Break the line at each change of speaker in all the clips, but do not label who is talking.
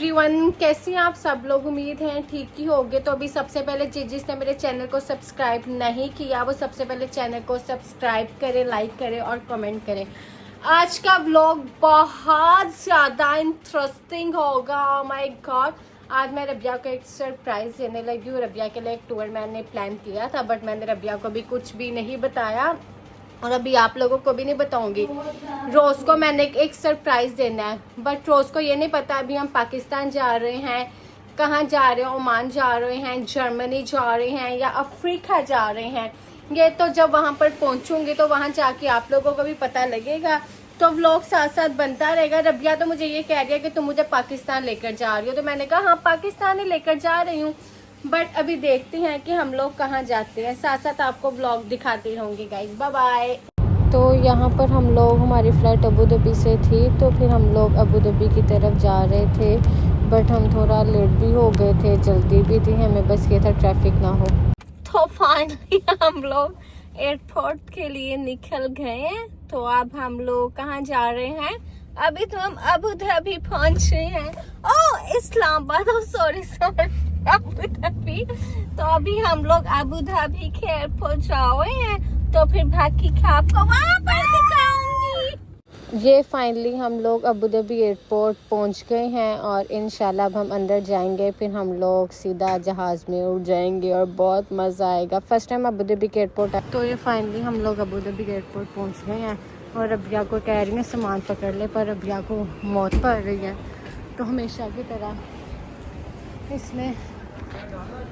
Everyone, कैसे हैं आप सब लोग। उम्मीद है ठीक ही होंगे। तो अभी सबसे पहले जिसने मेरे चैनल को सब्सक्राइब नहीं किया वो सबसे पहले चैनल को सब्सक्राइब करें, लाइक करें और कमेंट करें। आज का व्लॉग बहुत ज़्यादा इंटरेस्टिंग होगा। ओह माय गॉड, आज मैं रबिया को एक सरप्राइज़ देने लगी हूँ। रबिया के लिए एक टूर मैंने प्लान किया था, बट मैंने रबिया को भी कुछ भी नहीं बताया और अभी आप लोगों को भी नहीं बताऊंगी। रोज़ को मैंने एक सरप्राइज़ देना है, बट रोज़ को ये नहीं पता अभी हम पाकिस्तान जा रहे हैं, कहाँ जा रहे हैं, ओमान जा रहे हैं, जर्मनी जा रहे हैं या अफ्रीका जा रहे हैं। ये तो जब वहाँ पर पहुँचूंगी तो वहाँ जाके आप लोगों को भी पता लगेगा। तो व्लॉग साथ साथ बनता रहेगा। रबिया तो मुझे ये कह रही है कि तुम मुझे पाकिस्तान लेकर जा रही हो, तो मैंने कहा हाँ पाकिस्तान ही लेकर जा रही हूँ, बट अभी देखते हैं कि हम लोग कहाँ जाते हैं। साथ साथ आपको व्लॉग दिखाती रहूँगी गाइस। Bye bye. तो यहाँ पर हम लोग, हमारी फ़्लाइट अबू धाबी से थी, तो फिर हम लोग अबू धाबी की तरफ जा रहे थे, बट हम थोड़ा लेट भी हो गए थे, जल्दी भी थी हमें, बस ये था ट्रैफिक ना हो। तो फाइनली हम लोग एयरपोर्ट के लिए निकल गए हैं। तो अब हम लोग कहाँ जा रहे हैं? अभी तो हम अबू धाबी पहुँच रहे हैं। ओह इस्लामाबाद, सॉरी अबू धाबी। तो अभी हम लोग अबू धाबी के एयरपोर्ट जा रहे हैं, तो फिर बाकी का आपको वहाँ पर दिखाऊंगी। ये फाइनली हम लोग अबू धाबी एयरपोर्ट पहुँच गए हैं और इंशाल्लाह अब हम अंदर जाएंगे, फिर हम लोग सीधा जहाज़ में उड़ जाएंगे और बहुत मज़ा आएगा। फर्स्ट टाइम अबू धाबी के एयरपोर्ट है। तो ये फाइनली हम लोग अबू धाबी के एयरपोर्ट पहुँच गए हैं और रबिया को कह रही हैं सामान पकड़ ले, पर रबिया को मौत पड़ रही है। तो हमेशा की तरह इसने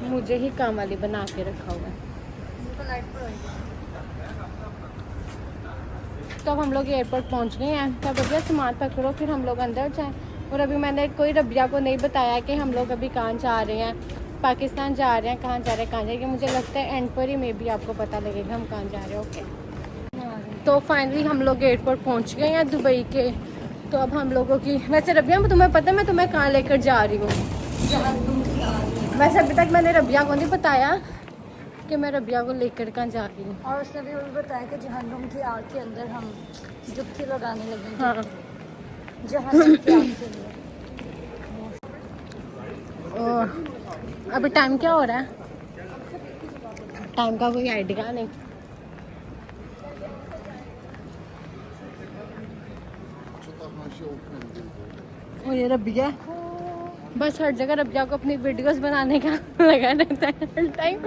मुझे ही काम वाली बना के रखा हुआ है। तो अब हम लोग एयरपोर्ट पहुंच गए हैं। तब रबिया सामान पकड़ो फिर हम लोग अंदर जाएं। और अभी मैंने कोई रबिया को नहीं बताया कि हम लोग अभी कहाँ जा रहे हैं, पाकिस्तान जा रहे हैं, कहाँ जा रहे हैं, कहाँ जाएंगे। मुझे लगता है एंड पर ही मे भी आपको पता लगेगा हम कहाँ जा रहे हैं। ओके, तो फाइनली हम लोग एयरपोर्ट पहुँच गए हैं दुबई के। तो अब हम लोगों की, वैसे रबिया तुम्हें पता है मैं तुम्हें कहाँ लेकर जा रही हूँ? वैसे अभी तक मैंने रबिया को नहीं बताया कि मैं रबिया को लेकर कहाँ जा रही हूँ,
और उसने भी बताया कि जहन्नुम की आग के अंदर हम जुत्ती लगाने लगे।
हाँ
जहन्नुम की आग के अंदर।
और अभी टाइम क्या हो रहा है? टाइम का कोई आइडिया नहीं। और ये रबिया बस हर जगह रबिया को अपनी वीडियोस बनाने का लगा रहता है हर टाइम।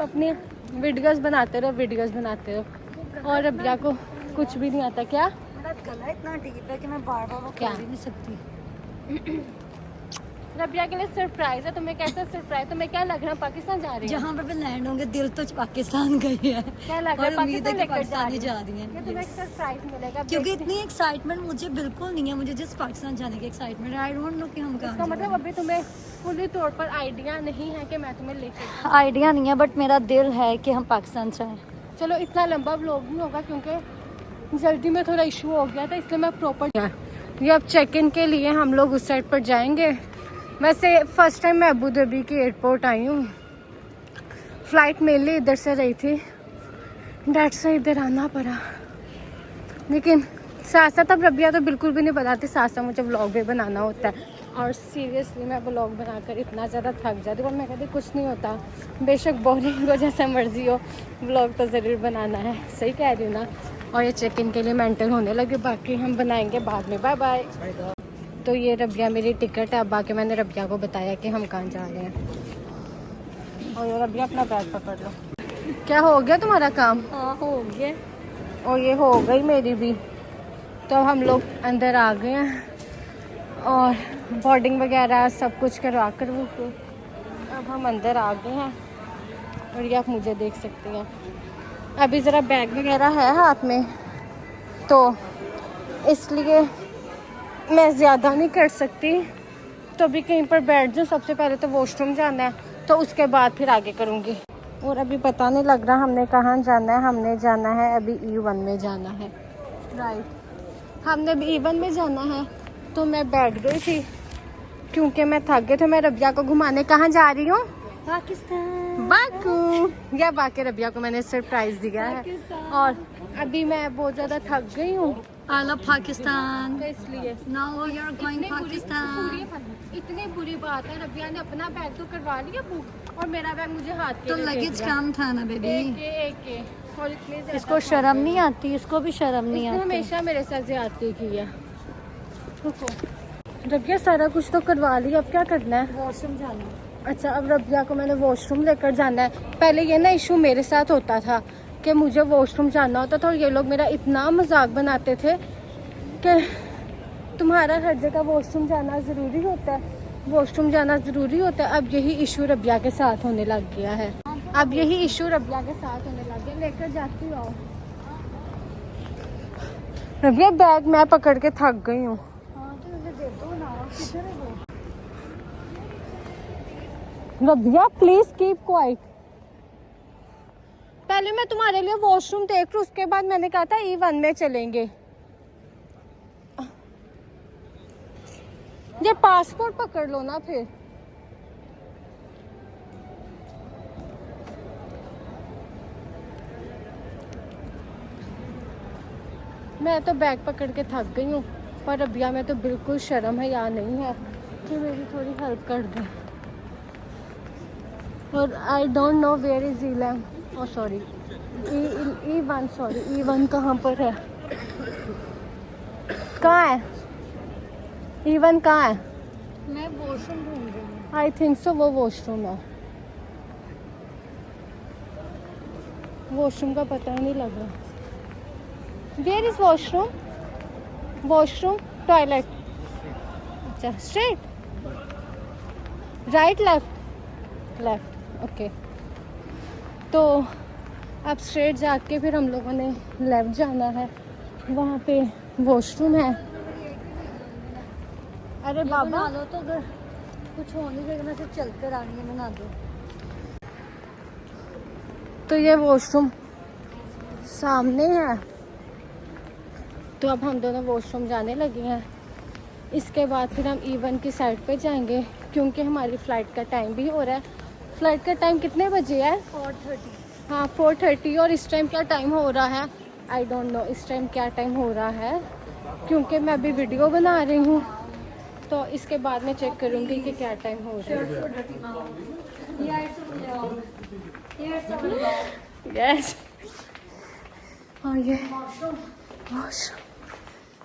अपनी वीडियोस बनाते रहो और रबिया को कुछ भी नहीं आता। क्या
मेरा गला इतना डीप है कि मैं बार बार वो कर ही नहीं सकती।
रबिया के लिए सरप्राइज है। तुम्हें कैसा सरप्राइज? तुम्हें क्या लग रहा है पाकिस्तान जा रही है?
जहाँ पे भी लैंड होंगे दिल तो पाकिस्तान गई है।
क्या लग रहा है?
और उम्मीद है कि पाकिस्तान ही
जा
जा रही है।
तुम्हें सरप्राइज मिलेगा
क्योंकि इतनी एक्साइटमेंट मुझे बिल्कुल नहीं है। मुझे जिस पाकिस्तान जाने की एक्साइटमेंट, आई डोंट नो कि हम कहाँ
इसका मतलब अभी तुम्हें फुली तौर पर आइडिया नहीं है कि मैं तुम्हें लेके
आइडिया नहीं है, बट मेरा दिल है कि हम पाकिस्तान जाएं।
चलो इतना लंबा व्लॉग नहीं होगा क्योंकि जल्दी में थोड़ा इशू हो गया था, इसलिए मैं प्रॉपर ये अब चेक इन के लिए हम लोग उस साइड पर जाएंगे। वैसे फर्स्ट टाइम मैं अबू धाबी के एयरपोर्ट आई हूँ। फ़्लाइट मेनली इधर से रही थी, डैड से इधर आना पड़ा। लेकिन साथ साथ अब रबिया तो बिल्कुल भी नहीं बताती, साथ साथ मुझे व्लॉग भी बनाना होता है। और सीरियसली मैं व्लॉग बनाकर इतना ज़्यादा थक जाती हूँ, पर मैं कहती कुछ नहीं होता, बेशक बोरिंग हो जैसा मर्जी हो, व्लॉग तो ज़रूर बनाना है। सही कह रही हूँ ना? और ये चेक इन के लिए मेंटल होने लगे, बाकी हम बनाएंगे बाद में। Bye bye. तो ये रबिया मेरी टिकट है। अब बाकी मैंने रबिया को बताया कि हम कहाँ जा रहे हैं। और ये रबिया अपना बैग पकड़ लो। क्या हो गया तुम्हारा काम?
हाँ हो गया।
और ये हो गई मेरी भी। तो हम लोग अंदर आ गए हैं और बोर्डिंग वगैरह सब कुछ करवा कर वो अब हम अंदर आ गए हैं। और ये आप मुझे देख सकते हैं। अभी ज़रा बैग वगैरह है हाथ में, तो इसलिए मैं ज़्यादा नहीं कर सकती। तो अभी कहीं पर बैठ जाऊँ। सबसे पहले तो वॉशरूम जाना है, तो उसके बाद फिर आगे करूँगी। और अभी पता नहीं लग रहा हमने कहाँ जाना है। हमने जाना है अभी E1 में जाना है। राइट, हमने अभी E1 में जाना है। तो मैं बैठ गई थी क्योंकि मैं थक गई। तो मैं रबिया को घुमाने कहाँ जा रही हूँ?
पाकिस्तान,
बाकू। या बाकी रबिया को मैंने सरप्राइज दिया है। और अभी मैं बहुत ज़्यादा थक गई हूँ।
I love Pakistan.
तो इसलिए
Now you're going Pakistan.
कितनी बुरी बात है, रबिया ने अपना बैग तो करवा लिया बुक और मेरा बैग मुझे हाथ के
तो
लिए दे
लगेज
दिया।
कम था ना बेबी।
एक और इतनी ज्यादा
इसको शर्म नहीं आती, इसको भी शर्म नहीं
इसने
आती।
हमेशा मेरे साथ ज्यादती की है। रबिया सारा कुछ तो करवा लिया, अब क्या करना है?
वॉशरूम जाना।
अच्छा, अब रबिया को मैंने वॉशरूम लेकर जाना है। पहले ये ना इशू मेरे साथ होता था कि मुझे वॉशरूम जाना होता था और ये लोग मेरा इतना मजाक बनाते थे कि तुम्हारा हर जगह वॉशरूम जाना ज़रूरी होता है, वॉशरूम जाना ज़रूरी होता है। अब यही इशू रबिया के साथ होने लग गया है। अब यही इशू रबिया के साथ होने लग गया। लेकर जाती हो रबिया बैग, मैं पकड़ के थक गई हूँ।
हाँ तो मुझे दे दो ना, किधर है वो?
Rabia please keep quiet. पहले मैं तुम्हारे लिए वॉशरूम देख लूं, उसके बाद मैंने कहा था E1 में चलेंगे। ये पासपोर्ट पकड़ लो ना फिर। मैं तो बैग पकड़ के थक गई हूँ, पर रबिया में तो बिल्कुल शर्म है या नहीं है कि मेरी थोड़ी हेल्प कर दे। और I don't know where is E11, oh sorry E1, sorry E1 कहाँ पर है? कहाँ है E1? कहाँ है?
मैं वॉशरूम ढूंढ रही हूँ।
आई थिंक सो वो वॉशरूम है। वॉशरूम का पता ही नहीं लग रहा। Where is washroom? Washroom, toilet. अच्छा, straight, right, left? Left, okay. तो अब स्ट्रेट जाके फिर हम लोगों ने लेफ्ट जाना है, वहाँ पे वॉशरूम है। अरे
ये
बाबा,
बना लो तो अगर कुछ हो नहीं देगा, मैं सिर्फ चल कर आनी है, बना दो।
तो ये वॉशरूम सामने है। तो अब हम दोनों वॉशरूम जाने लगे हैं। इसके बाद फिर हम E1 की साइड पे जाएंगे क्योंकि हमारी फ़्लाइट का टाइम भी हो रहा है। फ़्लाइट का टाइम कितने बजे है?
4:30।
हाँ 4:30। और इस टाइम क्या टाइम हो रहा है? आई डोंट नो इस टाइम क्या टाइम हो रहा है, क्योंकि मैं अभी वीडियो बना रही हूँ। तो इसके बाद मैं चेक करूँगी कि क्या टाइम हो रहा है। यस, और ये washroom.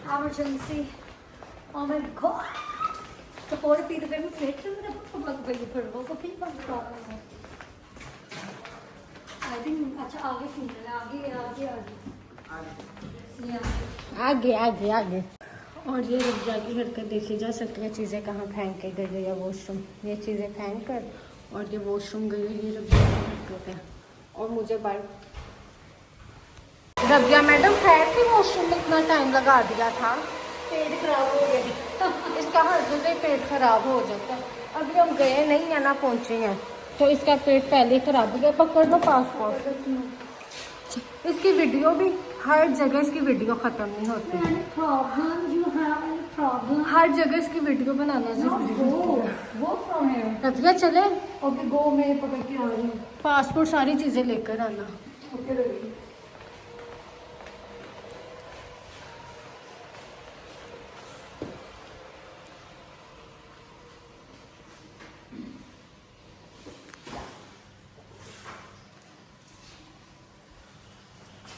Emergency. Oh my god. तो और फिर मैं प्लेट में ना तो लग गई फिर वो तो फिर बंद कर। आई थिंक अच्छा आगे फिर आगे आगे आगे
आगे आगे आगे। और ये रबिया की हरकत देखी जा सकती है, चीज़ें कहाँ फेंक के गई है वॉशरूम। ये चीज़ें फेंक कर और ये वॉशरूम गई है, ये रबिया की हरकत है। और मुझे बार रबिया मैडम खैर थी, वॉशरूम में इतना टाइम लगा दिया था,
पेट खराब हो गया।
इसका हर जगह पेट खराब हो जाता है। अभी हम गए नहीं है ना पहुँचे हैं, तो इसका पेट पहले ही खराब हो गया। पकड़ दो पासपोर्ट। इसकी वीडियो भी हर जगह, इसकी वीडियो ख़त्म नहीं होती।
Problem you have any problem?
हर जगह इसकी वीडियो बनाना जरूरी होती है।
वो फ्रॉम हियर।
रबिया चले,
ओके गो, मैं पकड़ के आ रही हूँ।
पासपोर्ट सारी चीज़ें लेकर आना।
ओके रवि।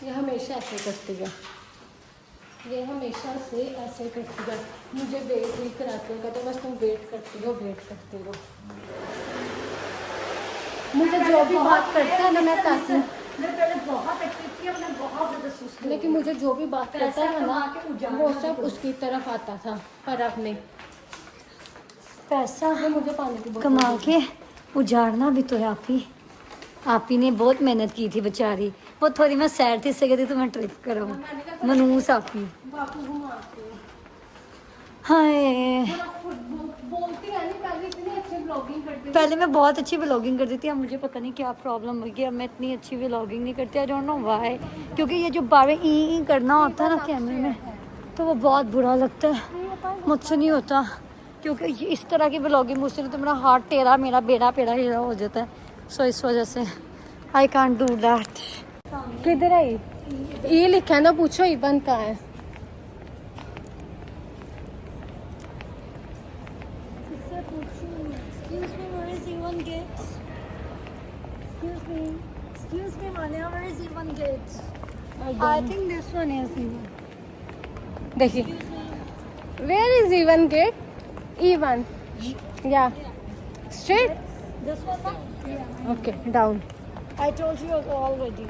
ये हमेशा ऐसे करती है, ये हमेशा से ऐसे करती है। मुझे वेट नहीं कराती है, तो बस तुम वेट करती हो, वेट करती हो। मुझे जो भी बात करता है ना मैं ताकि,
मैं पहले बहुत एक्टिव थी, अब मैं बहुत ज़्यादा सुस्त।
लेकिन मुझे जो भी बात करता है ना वो सब उसकी तरफ आता था, पर अब नहीं।
पैसा
वो मुझे पानी की बोतल
कमा
दे।
के उजाड़ना भी तो है आप ही ने बहुत मेहनत की थी बेचारी। वो थोड़ी मैं सैड थी, इससे कहती तुम्हें ट्रिप करो मनूस आप ही।
बापू घुमाते हैं।
हाय
बोलती है नहीं, पहले इतनी अच्छी ब्लॉगिंग करती थी।
पहले मैं बहुत अच्छी व्लॉगिंग करती थी, अब मुझे पता नहीं क्या प्रॉब्लम हो गई, अब मैं इतनी अच्छी व्लॉगिंग नहीं करती। आई डोंट नो व्हाई, क्योंकि ये जो बार ई करना होता है ना कैमरे में, तो वो बहुत बुरा लगता है, मुझसे नहीं होता। क्योंकि इस तरह की व्लॉगिंग मुझसे तो मेरा हार्ट टेढ़ा, मेरा बेड़ा पेड़ा टेढ़ा हो जाता है। सो इस वजह से आई कांट डू दैट।
किधर है ये लिखा है ना, पूछो E1 कहाँ है।
इससे Excuse me, where is E1 gate? Excuse me, Mania, where is E1 gate? I think this one is E1.
देखिए, where is E1 gate? E1. Yeah. Straight.
This one, no? Yeah.
Okay. Down.
I told you already.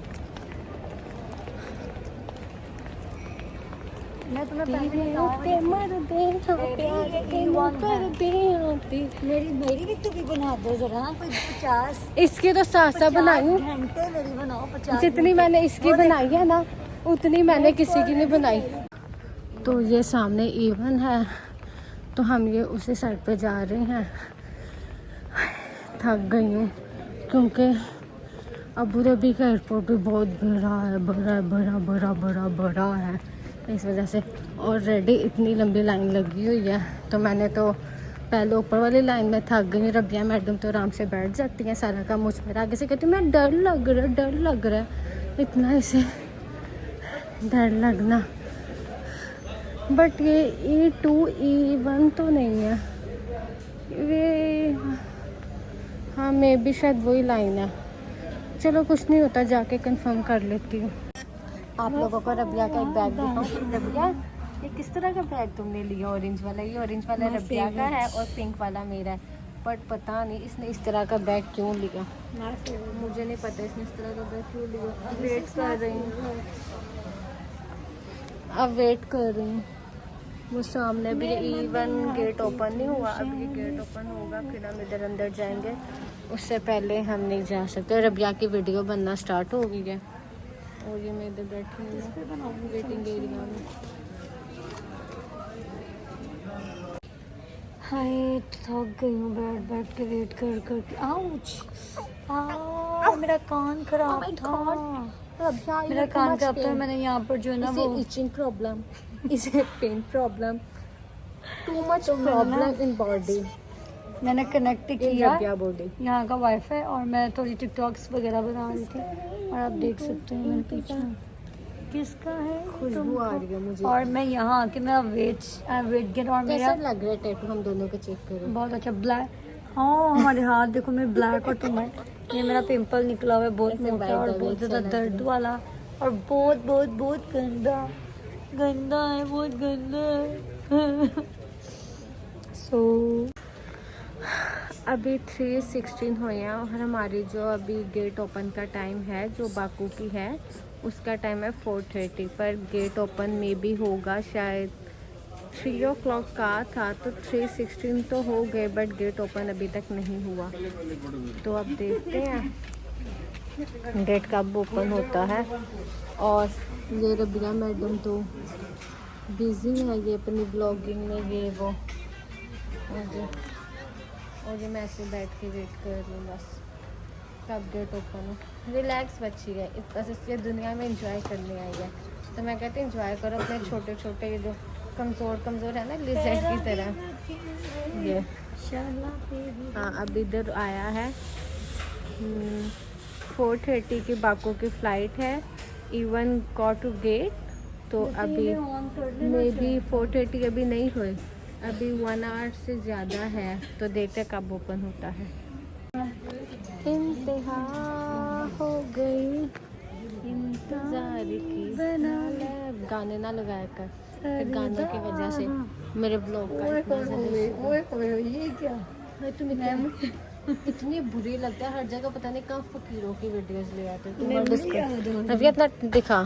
मैं तुम्हें पहले मेरी भी तो भी बना दो जरा कोई 50
इसकी तो सासा बनाई हूँ,
घंटे मेरी बनाओ 50
जितनी मैंने इसकी बनाई है ना उतनी मैंने किसी की नहीं बनाई। तो ये सामने E1 है, तो हम ये उसी साइड पे जा रहे हैं। थक गई हूँ क्योंकि अबू धाबी का एयरपोर्ट भी बहुत बड़ा है इस वजह से। ऑलरेडी इतनी लंबी लाइन लगी हुई है, तो मैंने तो पहले ऊपर वाली लाइन में थक गई। रबिया मैडम तो आराम से बैठ जाती हैं, सारा काम मुझ पर आगे से कहती मैं डर लग रहा है इतना इसे डर लगना। बट ये E2 E1 तो नहीं है, ये हाँ मे भी शायद वही लाइन है। चलो कुछ नहीं होता, जाके कंफर्म कर लेती हूँ। आप लोगों को रबिया का एक बैग दिखाऊं। रबिया, ये किस तरह का बैग तुमने लिया? ऑरेंज वाला, ये ऑरेंज वाला रबिया का है और पिंक वाला मेरा है। बट पता नहीं इसने इस तरह का बैग क्यों लिया, मुझे नहीं पता इसने इस तरह का बैग क्यों लिया। अब वेट कर रही हूँ, वो सामने भी E1 गेट ओपन नहीं हुआ। अब ये गेट ओपन होगा फिर हम इधर अंदर जाएंगे, उससे पहले हम नहीं जा सकते। रबिया की वीडियो बनना स्टार्ट हो गई है और ये मैं इधर बैठी हूँ वेटिंग एरिया में।
हाय थक गई हूँ बैठ के वेट कर के। आउच मेरा कान खराब था। मेरा कान खराब था, मैंने यहाँ पर जो है ना वो
इचिंग प्रॉब्लम, इसे pain problem, too much problem in body.
मैंने कनेक्ट किया
बॉडी
यहाँ का वाईफाई और मैं थोड़ी टिकटॉक्स वगैरह बना रही थी। और आप देख सकते हैं मेरे पीछे किसका है,
खुशबू आ रही है मुझे।
और मैं यहाँ आके मैं वेट गेट और मेरा
कैसा लग रहा है टैटू, हम दोनों को चेक करो।
बहुत अच्छा ब्लैक। हाँ हमारे हाथ देखो, मेरे ब्लैक और टूमेट। ये मेरा पिंपल निकला हुआ है बहुत मोटा और बहुत ज़्यादा दर्द वाला और बहुत गंदा है, बहुत गंदा है। सो
अभी 3:16 हुए हैं और हमारी जो अभी गेट ओपन का टाइम है जो बाकू की है उसका टाइम है 4:30, पर गेट ओपन में भी होगा शायद 3 o'clock का था, तो 3:16 तो हो गए बट गेट ओपन अभी तक नहीं हुआ। तो अब देखते हैं गेट कब ओपन होता है। और ये रबिया मैडम तो बिज़ी है ये अपनी ब्लॉगिंग में, ये वो और ये मैं ऐसे बैठ के वेट कर रही हूँ बस कब गेट ओपन हो। रिलैक्स बच्ची है, बस इसलिए दुनिया में एंजॉय करने आई है। तो मैं कहती हूँ एंजॉय करो अपने छोटे ये जो कमज़ोर है ना लिज़र्ड की तरह। ये हाँ अब इधर आया है 4:30 की बाको की फ़्लाइट है। E1 गो टू गेट, तो अभी मे बी 4:30 अभी नहीं हुए, अभी 1 आवर से ज़्यादा है, तो देखते कब ओपन होता है। इंतहा हो गई इंतजार की, गाने ना लगाया कर, फिर गाने की वजह से मेरे ब्लॉग का
ये क्या
तुम इतनी बुरी लगता है हर जगह, पता नहीं कहाँ फकीरों की वीडियोस ले आते हो। अभी इतना दिखा,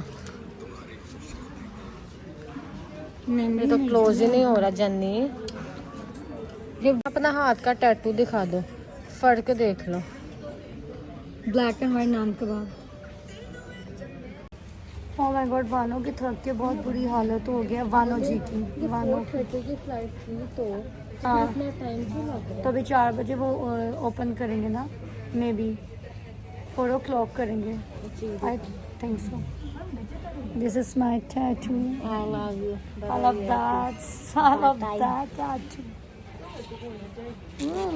ये तो क्लोज ही नहीं हो रहा जन्नी। ये अपना हाथ का टैटू दिखा दो, फर्क देख लो।
ब्लैक एंड वाइट नाम के बाद ओह माय गॉड, वानों की थक के बहुत बुरी हालत हो गया। वानो जी की, वानो
की फ्लाइट थी तो
हाँ
इतना टाइम क्यों लग रहा है?
तो अभी 4 बजे वो ओपन करेंगे ना, मे बी 4 o'clock करेंगे। I think so. This is my tattoo.
I love you.
I love that. I love that tattoo.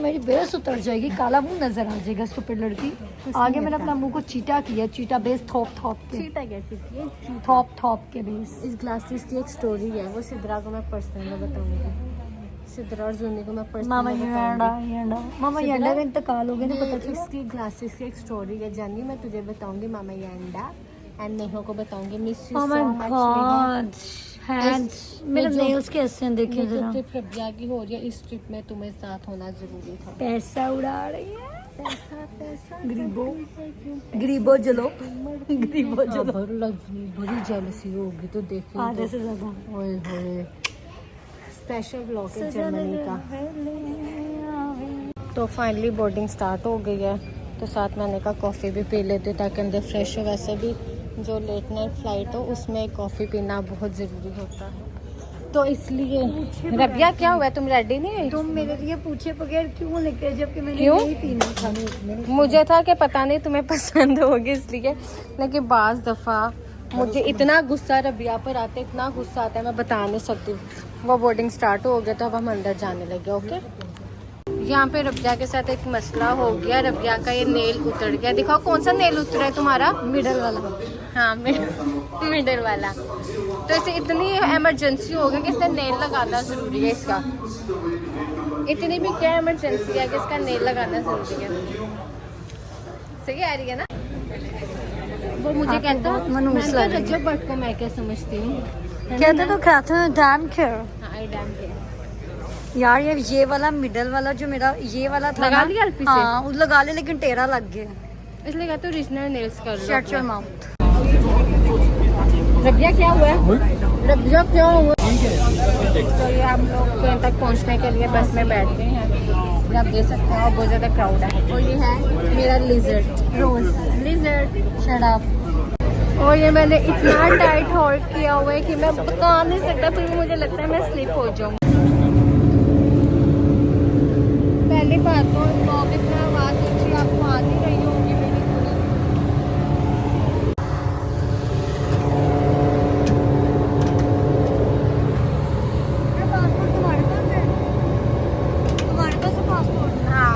मेरी बेस उतर जाएगी, काला मुंह नजर आ जाएगा स्टूपिड लड़की। आगे मैंने अपना मुंह को चीटा किया, चीटा बेस थोप के,
चीटा कैसी थी?
थोप के बेस।
इस ग्लासेस की एक स्टोरी है, वो सिद्रा को मैं पर्सनल में बताऊंगी। सिद्रा और जूनी को मैं
मामा
पर्सनली
यंडा यंडा मामा यंडा का इंतकाल हो गया ना पता चला
इसकी ग्लासेस की एक स्टोरी है जानी, मैं तुझे बताऊंगी मामा यंडा एंड नेहा को बताऊंगी। Miss you
Oh
so
my
much.
God, hands मेरे
जो-
नेल्स कैसे हैं देखिए
ये जो
जरा।
ट्रिप रबिया की हो रही है, इस ट्रिप में तुम्हें साथ होना जरूरी था।
पैसा उड़ा रही है
पैसा पैसा
गरीबो जलो गरीबो जलो
बड़ी जेलसी होगी तो देखिए
आधे से ज्यादा।
ओए होए स्पेशल ब्लॉग है जर्मनी का। तो फाइनली बोर्डिंग स्टार्ट हो गई है, तो साथ मैंने कहा कॉफ़ी भी पी लेते ताकि अंदर फ्रेश हो। वैसे भी जो लेट नाइट फ्लाइट हो उसमें कॉफ़ी पीना बहुत ज़रूरी होता है, तो इसलिए। रबिया क्या हुआ, तुम रेडी नहीं हुई?
तुम मेरे लिए पूछे बगैर क्यों निकले जबकि मैंने
क्यों?
यही पीना था।
मुझे था कि पता नहीं तुम्हें पसंद होगी इसलिए, लेकिन बाज़ दफ़ा मुझे इतना गुस्सा रबिया पर आता है, इतना गुस्सा आता है मैं बता नहीं सकती। वो बोर्डिंग स्टार्ट हो गया तो अब हम अंदर जाने लगे। ओके, यहाँ पे रबिया के साथ एक मसला हो गया। रबिया का ये नेल उतर गया। दिखाओ कौन सा नेल उतरा है तुम्हारा?
मिडल वाला।
हाँ मिडल वाला। तो इसे इतनी इमरजेंसी हो गई कि इसने नेल लगाना ज़रूरी है इसका। इतनी भी क्या इमरजेंसी है कि इसका नेल लगाना ज़रूरी है। सही आ रही है ना? वो मुझे
आपको
कहता
बहुत मनहूस
मैं
लग रही है।
रजब भट्ट को मैं क्या समझती हूँ,
कहते तो कहते हैं डैम केयर।
आई डैम केयर।
यार ये वाला मिडल वाला जो मेरा ये वाला था
लगा
ना,
लिया अल्फी से?
हाँ वो लगा ले लेकिन टेढ़ा लग गया।
इसलिए कहते हो ओरिजिनल नेल्स कर लो।
Shut your mouth.
रबिया क्या हुआ है? रबिया क्या हुआ? तो ये हम लोग ट्रेन तक पहुंचने के लिए बस में बैठते हैं। आप देख सकते हो बहुत ज़्यादा क्राउड है। और ये है मेरा लिजर्ड रोज लिजर्ड शट अप। और ये मैंने इतना टाइट होल्ड किया हुआ है कि मैं बता नहीं सकता, फिर मुझे लगता है मैं स्लिप हो जाऊँ। पहली बात तो लोग इतना आवाज़ ऊँची आपको आ नहीं रही होगी मेरी थोड़ी।
पासपोर्ट तुम्हारे पास है? तुम्हारे पास है पासपोर्ट?
हाँ,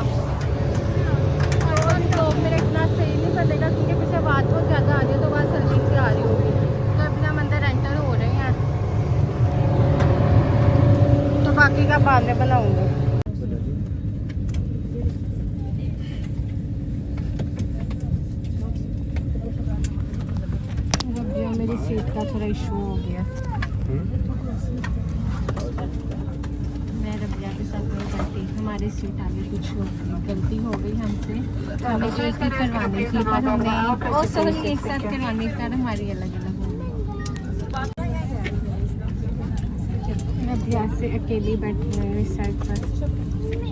और लोग मेरा इतना सही नहीं बनेगा क्योंकि पीछे आवाज़ बहुत ज़्यादा आ रही है, तो आवाज़ हल्की सी आ रही होगी। तो अभी हम अंदर एंटर हो रहे हैं, तो बाकी का बाद में बनाऊंगी। मेरी सीट का थोड़ा इशू हो गया। मैं रबिया के साथ में बैठी, हमारी सीट आगे कुछ गलती हो गई हमसे, तो हमें जो इसकी करवानी थी पर हमने एक साथ करवानी थी, हमारी अलग अलग हो गई। रबिया से अकेली बैठी हुई इस साइड पर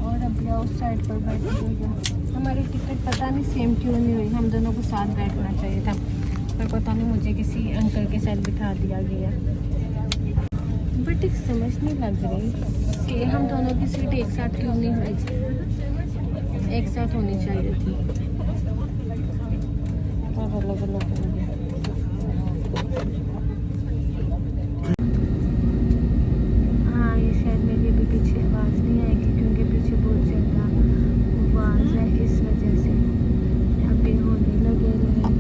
और रबिया उस साइड पर बैठी हुई है। हमारी टिकट पता नहीं सेम क्यों नहीं हुई, हम दोनों को साथ बैठना चाहिए था, पर पता नहीं मुझे किसी अंकल के साथ बिठा दिया गया। बट एक समझ नहीं लग रही कि हम दोनों की सीट एक साथ क्यों नहीं हुई, एक साथ होनी चाहिए थी, और अलग अलग हो गया। हाँ, ये शायद मेरी अभी पीछे आवाज़ नहीं आएगी क्योंकि पीछे बहुत ज़्यादा आवाज़ है, इस वजह से अभी होने लगे रहे।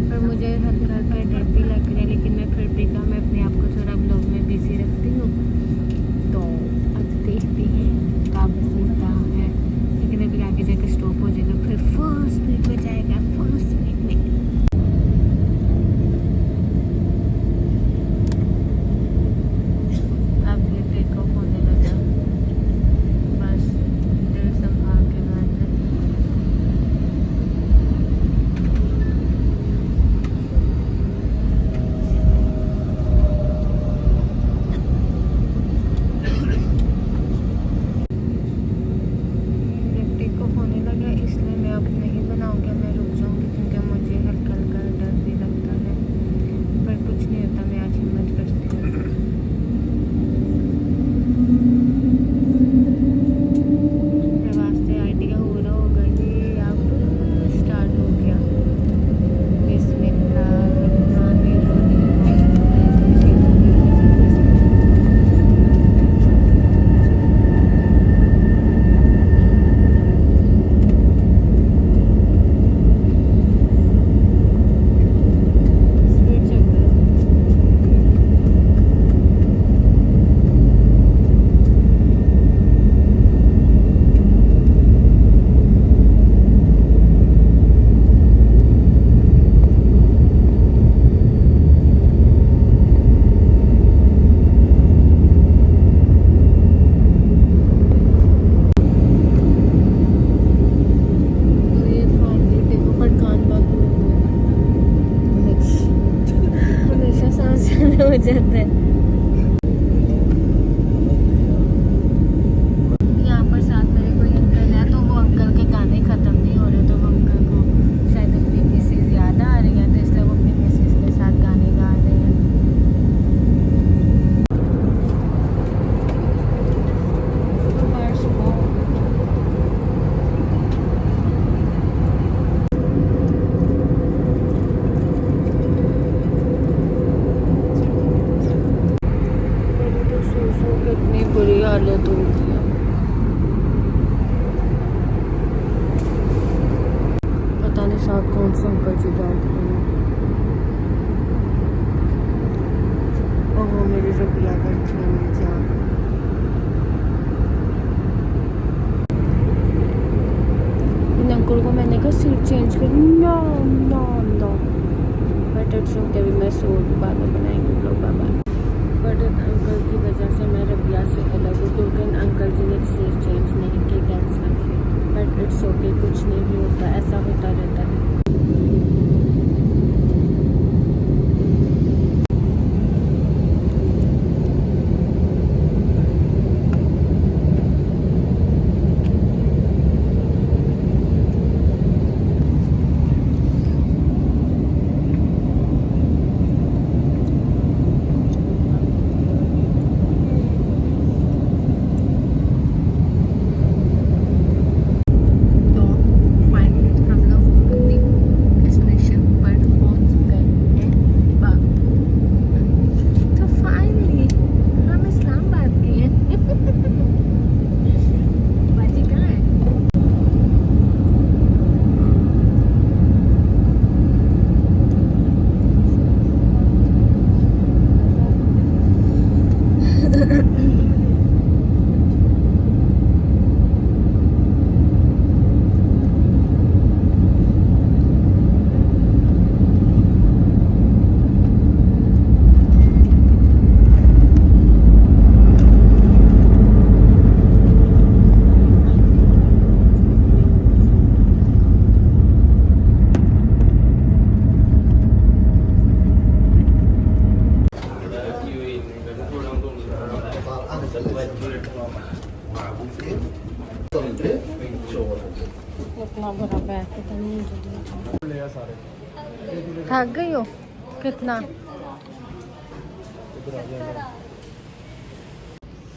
पर मुझे हल्का हल्का डर भी लग रहा है, लेकिन मैं फिर भी कहा मैं अपने आप को थोड़ा ब्लॉग में बिजी रखती हूँ, तो अब देखते हैं कब होता है। लेकिन अभी आगे जाकर स्टॉप हो जाएगा, फिर फर्स्ट मिनट में जाएगा, फर्स्ट मिनट में। ब्लॉग में। ओह मेरी रबिया बैठी है मेरी जान। इन अंकल को मैंने कहा सीट चेंज कर, no no no, but it's okay, अभी मैं सो बाद में बनाएंगे ब्लॉग बाबा। बट अंकल की वजह से मैं रबिया से अलग हूँ, क्योंकि अंकल जी ने सीट चेंज नहीं की, that's why. But it's okay, कुछ नहीं होता, ऐसा होता रहता है। इतना बड़ा बैग पता नहीं थक गई हो कितना।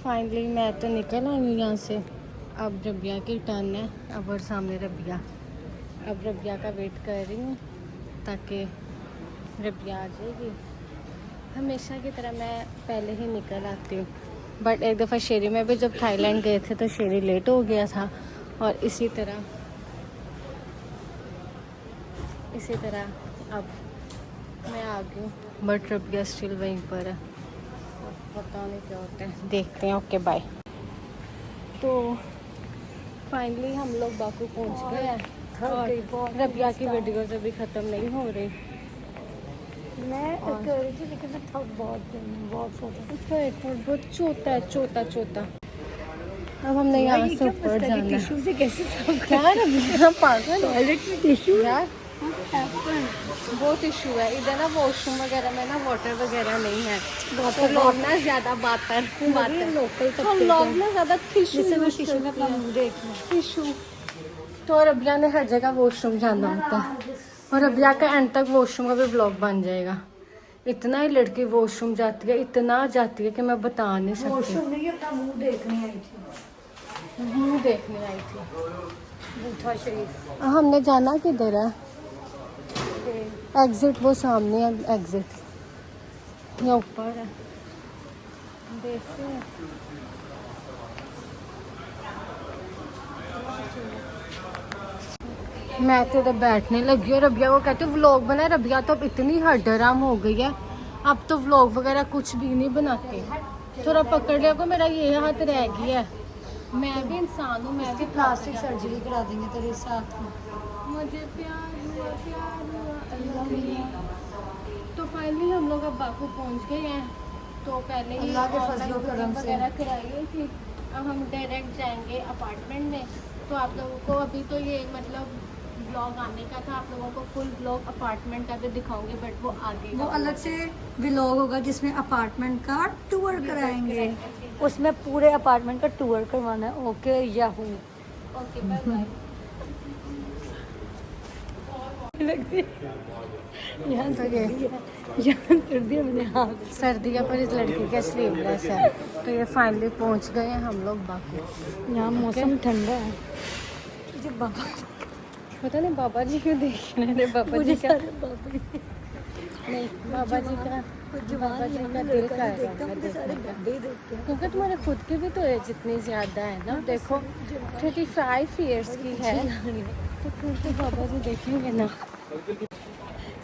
फाइनली मैं तो निकल आई हूँ यहाँ से। अब रबिया की टर्न है, अब और सामने रबिया। अब रबिया का वेट कर रही हूँ ताकि रबिया आ जाएगी। हमेशा की तरह मैं पहले ही निकल आती हूँ, बट एक दफ़ा शेरी में भी जब थाईलैंड गए थे तो शेरी लेट हो गया था, और इसी तरह अब मैं आ गई हूँ, बट रबिया स्टिल वहीं पर है। पता नहीं क्या होता है, देखते हैं। Okay bye. तो फाइनली हम लोग बाकू पहुँच गए हैं, और रबिया की वीडियोज़ अभी ख़त्म नहीं हो रही।
मैं कर रही थी लेकिन मैं थक बहुत ज़्यादा।
उसका एयरपोर्ट बहुत चौथा। अब हमने यहाँ से ऊपर जाना है।
टिश्यू से कैसे साफ
क्या रबिया पागल है?
टॉयलेट में टिश्यू
यार बहुत इशू है इधर ना, वॉशरूम वगैरह में ना वाटर वगैरह नहीं है, तो लोग ना ज़्यादा बातर
लोकल
हम लोग ना ज़्यादा टिश्यू
टिश्यू में अपना मुंह देखना।
टिश्यू तो रबिया ने हर जगह वॉशरूम जाना होता है, और रबिया का एंड तक वॉशरूम का भी ब्लॉग बन जाएगा। इतना ही लड़की वॉशरूम जाती है, इतना जाती है कि मैं बता नहीं सकती।
वॉशरूम नहीं, अपना मुंह देखने आई थी।
मुँह देखने आई थी।
बूथा शरीफ।
हमने जाना किधर है? एग्जिट वो सामने है, एग्जिट या ऊपर है, देखते हैं। मैं तो इधर बैठने लगी हूँ। रबिया को कहते व्लॉग बनाए। रबिया तो अब इतनी हड्डराम हो गई है, अब तो व्लॉग वगैरह कुछ भी नहीं बनाती। थोड़ा पकड़ लिया को, मेरा ये हाथ रह गया है। मैं भी इंसान हूँ, मैं भी
प्लास्टिक सर्जरी करा देंगे तेरे साथ में।
मुझे प्यार हुआ अल्लाह मिया। तो फाइनली हम लोग अब बाकू पहुंच गए हैं। तो पहले ही
अल्लाह के फजलो करम से
वगैरह कराई हुई थी। अब हम डायरेक्ट जाएंगे अपार्टमेंट में। तो आप लोगों को अभी तो ये मतलब ब्लॉग आने का था, आप लोगों को फुल ब्लॉग अपार्टमेंट का भी दिखाऊंगे, बट वो आगे
वो अलग से व्लॉग होगा जिसमें अपार्टमेंट का टूर कराएंगे। उसमें पूरे अपार्टमेंट का टूर करवाना है। Okay yahoo.
Okay bye bye.
यहाँ सर्दी है मैंने हाथ
सर्दियाँ पर इस लड़की का स्लीवलेस है। तो ये फाइनली पहुंच गए हैं हम लोग बाकू।
यहाँ मौसम ठंडा है। मुझे बाबा
पता नहीं बाबा जी क्यों देख रहे हैं। बाबा जी का नहीं, बाबा जी का दिल कर रहा है, क्योंकि तुम्हारे खुद की भी तो एज जितनी ज़्यादा है ना। देखो 35 ईयर्स की है, तो फिर तो बाबा जी देखेंगे ना।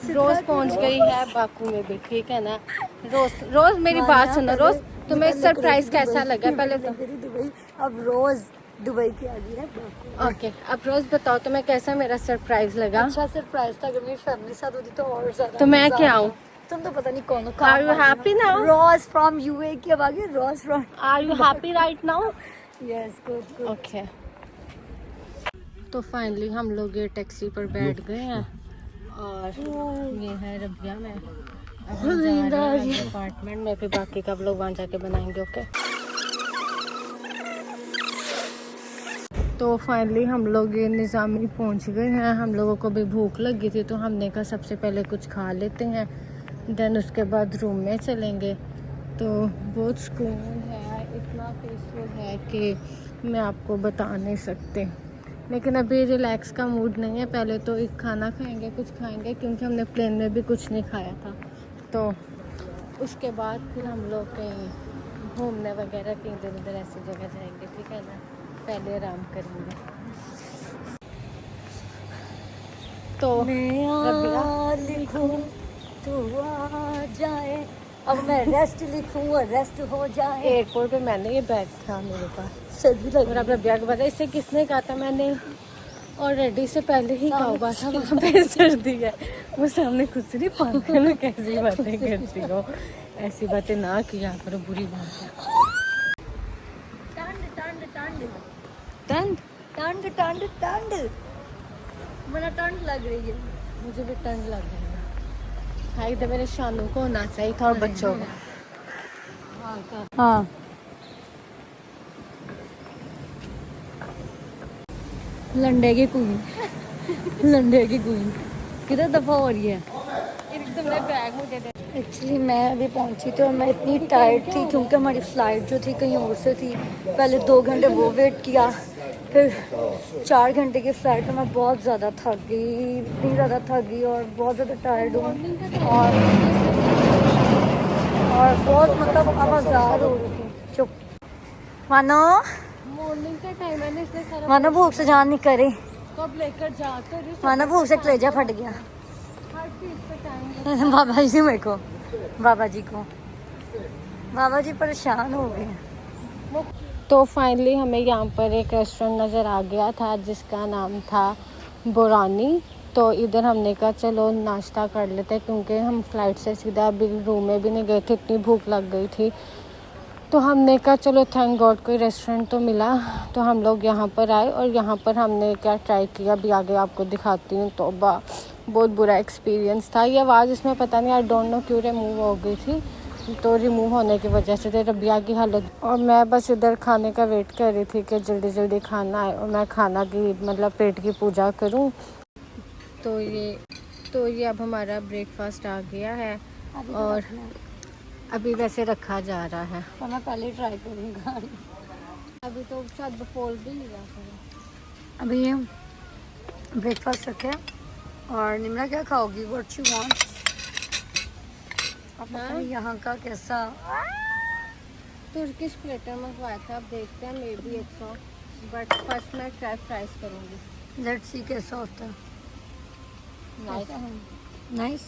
रोज पहुंच गई है बाकू में भी, ठीक है ना। रोज रोज मेरी बात सुनो, रोज तुम्हें सरप्राइज कैसा लगा पहले तो?
दुबई, अब रोज दुबई की आ गई है बाकू।
ओके, अब रोज बताओ तुम्हें कैसा मेरा सरप्राइज लगा?
अच्छा सरप्राइज था, अगर मेरी फैमिली साथ होती तो और ज्यादा।
तो मैं क्या आऊँ?
तुम तो पता नहीं कौन हो।
Are you happy now?
Rose from UA की अब आ गई, Rose from.
Are you happy right now?
Yes, good good.
Okay, तो फाइनली हम लोग ये टैक्सी पर बैठ गए हैं और ये है रबिया में। अब हम जा रहे हैं अपार्टमेंट में, फिर बाकी का लोग वहाँ जाके बनाएंगे। ओके, तो फाइनली हम लोग ये निज़ामी पहुँच गए हैं। हम लोगों को भी भूख लगी थी तो हमने कहा सबसे पहले कुछ खा लेते हैं, देन उसके बाद रूम में चलेंगे। तो बहुत सुकून है, इतना पीसफुल है कि मैं आपको बता नहीं सकती। लेकिन अभी रिलैक्स का मूड नहीं है। पहले तो एक खाना खाएंगे, कुछ खाएंगे, क्योंकि हमने प्लेन में भी कुछ नहीं खाया था। तो उसके बाद फिर हम लोग कहीं घूमने वगैरह कहीं इधर उधर ऐसी जगह जाएंगे, ठीक है ना। पहले आराम करेंगे। तो
मैं लिखूं तू आ जाए, अब मैं रेस्ट लिखूं और रेस्ट हो जाए।
एयरपोर्ट पे मैंने ये बैग था मेरे पास,
सर्दी लग
और अब रबिया को पता है इससे किसने कहा था, मैंने ऑलरेडी से पहले ही कहा हुआ था वहाँ पे सर्दी है। वो सामने खुद से नहीं पाते ना, कैसी बातें करती हो। ऐसी बातें ना किया करो, बुरी बात है।
टंड टंड टंड टंड, मेरा टंड लग रही है।
मुझे भी ठंड लग रही है। हाँ, इधर मेरे शानू को होना चाहिए था और बच्चों को।
हाँ, लंडे की क्वीन, लंडे की क्वीन किधर दफा हो रही है।
तुमने बैग मुझे दे।
एक्चुअली मैं अभी पहुंची तो मैं इतनी टायर्ड थी क्योंकि हमारी फ़्लाइट जो थी कहीं और से थी। पहले 2 घंटे वो वेट किया, फिर 4 घंटे की फ़्लाइट में मैं बहुत ज़्यादा थक गई, इतनी ज़्यादा थक गई और बहुत ज़्यादा टायर्ड हूँ। और बहुत मतलब आवाज़ार हो रही थी। चुप मानो,
मॉर्निंग का टाइम है ना, इसलिए सारा
मानो भूख से जान नहीं करे,
कब लेकर जाते हो।
मानो भूख से कलेजा फट गया।
हर चीज़ पे टाइम।
बाबा जी मेरे को, बाबा जी को, बाबा जी परेशान हो गए।
तो फाइनली हमें यहाँ पर एक रेस्टोरेंट नज़र आ गया था जिसका नाम था बोरानी। तो इधर हमने कहा चलो नाश्ता कर लेते हैं, क्योंकि हम फ्लाइट से सीधा अभी रूम में भी नहीं गए थे, इतनी भूख लग गई थी। तो हमने कहा चलो थैंक गॉड कोई रेस्टोरेंट तो मिला। तो हम लोग यहाँ पर आए और यहाँ पर हमने क्या ट्राई किया अभी आगे आपको दिखाती हूँ। तो बहुत बुरा एक्सपीरियंस था। ये आवाज़ इसमें पता नहीं, आई डोंट नो क्यों रिमूव हो गई थी। तो रिमूव होने की वजह से रबिया की हालत, और मैं बस इधर खाने का वेट कर रही थी कि जल्दी जल्दी खाना आए और मैं खाना की मतलब पेट की पूजा करूं। तो ये अब हमारा ब्रेकफास्ट आ गया है और अभी वैसे रखा जा रहा है।
तो मैं पहले ट्राई करूँगा।
अभी तो शायद बफोल भी लिया करो।
अभी ये ब्रेकफास्ट रखे और निम्रा क्या खाओगी? What you want? अब पता नहीं यहाँ का कैसा।
तुर्किश प्लेटर मंगवाया था, अब देखते हैं मे बी 100, बट फर्स्ट मैं फ्राइज करूँगी।
लेट्स सी कैसा होता है। नाइस।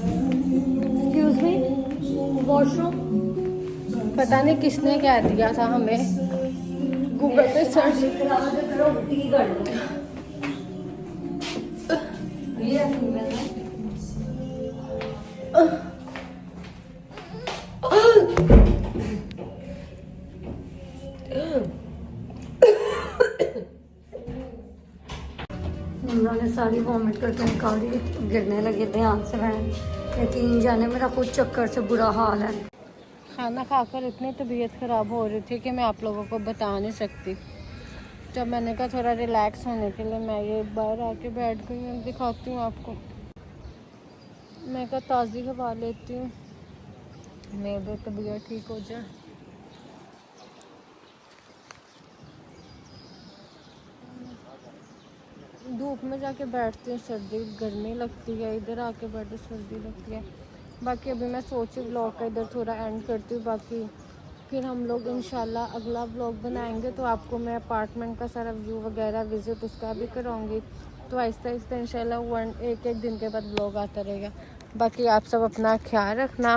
Excuse me, washroom.
पता नहीं किसने क्या दिया था हमें, गूगल पे सर्च।
उन्होंने सारी वॉमिट करके निकाली, गिरने लगे ध्यान से। मैं यकीन जाने मेरा कुछ चक्कर से बुरा हाल है।
खाना खाकर इतनी तबीयत ख़राब हो रही थी कि मैं आप लोगों को बता नहीं सकती। जब मैंने कहा थोड़ा रिलैक्स होने के लिए मैं ये बाहर आके बैठ गई हूँ, दिखाती हूँ आपको। मैं कहा ताज़ी हवा लेती हूँ, मेरी तबीयत ठीक हो जाए। धूप में जाके बैठती हूँ, सर्दी गर्मी लगती है, इधर आके बैठे सर्दी लगती है। बाकी अभी मैं सोची व्लॉग का इधर थोड़ा एंड करती हूँ। बाकी फिर हम लोग इंशाल्लाह अगला व्लॉग बनाएंगे तो आपको मैं अपार्टमेंट का सारा व्यू वगैरह विजिट उसका भी कराऊंगी। तो आहिस्ता आहिस्ता इंशाल्लाह एक एक दिन के बाद व्लॉग आता रहेगा। बाकी आप सब अपना ख्याल रखना।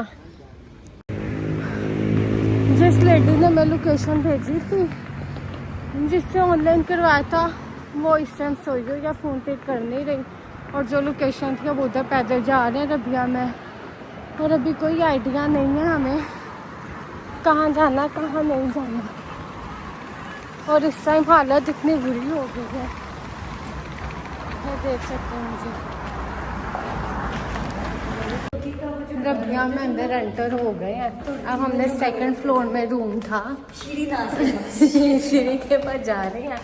जिस लेडी ने मैं लोकेशन भेजी थी, जिससे ऑनलाइन करवाया था, वो इस टाइम सोई हो या फ़ोन पे कर नहीं रही। और जो लोकेशन थी वो उधर पैदल जा रहे हैं रबिया में। और अभी कोई आइडिया नहीं है हमें कहाँ जाना कहाँ नहीं जाना। और इस टाइम हालत इतनी बुरी हो गई है, ये देख सकते हैं मुझे। रबिया में अंदर एंटर हो गए हैं। अब हमने सेकंड फ्लोर में रूम था, सीढ़ी के पास जा रहे हैं।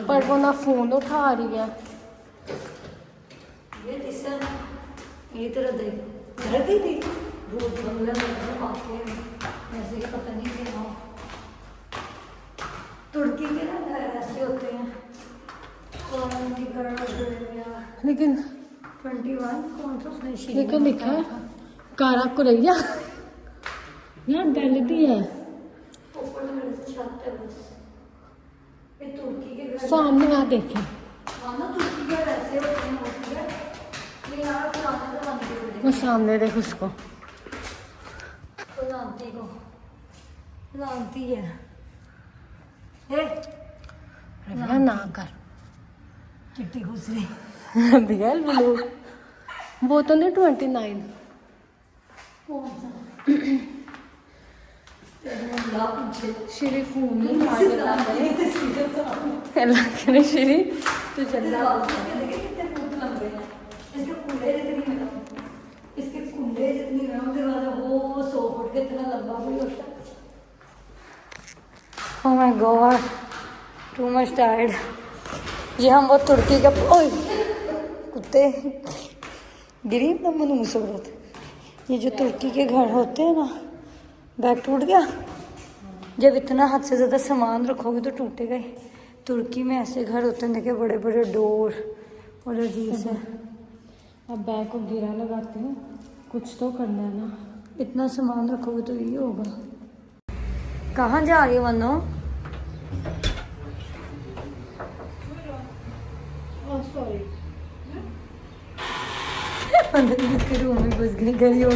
पर वो ना फोन उठा रही है।
ये तरह देख घर गई थी रोज बंगला में आके ऐसे ही पता नहीं क्या तुर्की के ना घर ऐसे होते हैं।
लेकिन
21 कौन सा उसने
लेकिन लिखा है कारा कुरैया। यहाँ बेल भी है
ऊपर में छत है बस। ये तुर्की के घर
सामने यहाँ देखें।
मानो तुर्की के घर ऐसे होते हैं होती है। ये यार पुराने जमाने के होते
वो सामने देख उसको।
हैं। लानती है ए
रबिया ना कर।
चिट्टी घुसरी
रबिया ब्लू वो तो नहीं 29।
कौन सा ला पीछे
श्री फोन नहीं अल्लाह करे श्री तो चल
इसके कुंडे जितनी है इसके कुंडे जितनी है उसके बाद वो 100 फुट के इतना लंबा भी होता है। Oh my God too much tired. ये हम वो तुर्की का ओए कुत्ते गिरी ना मनु मुसीबत। ये जो तुर्की के घर होते हैं ना, बैग टूट गया। जब इतना हद से ज़्यादा सामान रखोगे तो टूटेगा ही। तुर्की में ऐसे घर होते हैं, देखिए बड़े बड़े डोर और अजीब से।
अब बैग को गिरा लगाते हैं, कुछ तो करना है ना।
इतना सामान रखोगे तो ये होगा। कहाँ जा रही हो मनो?
सॉरी
अंदर इसके रूम में घुस गई गई हो।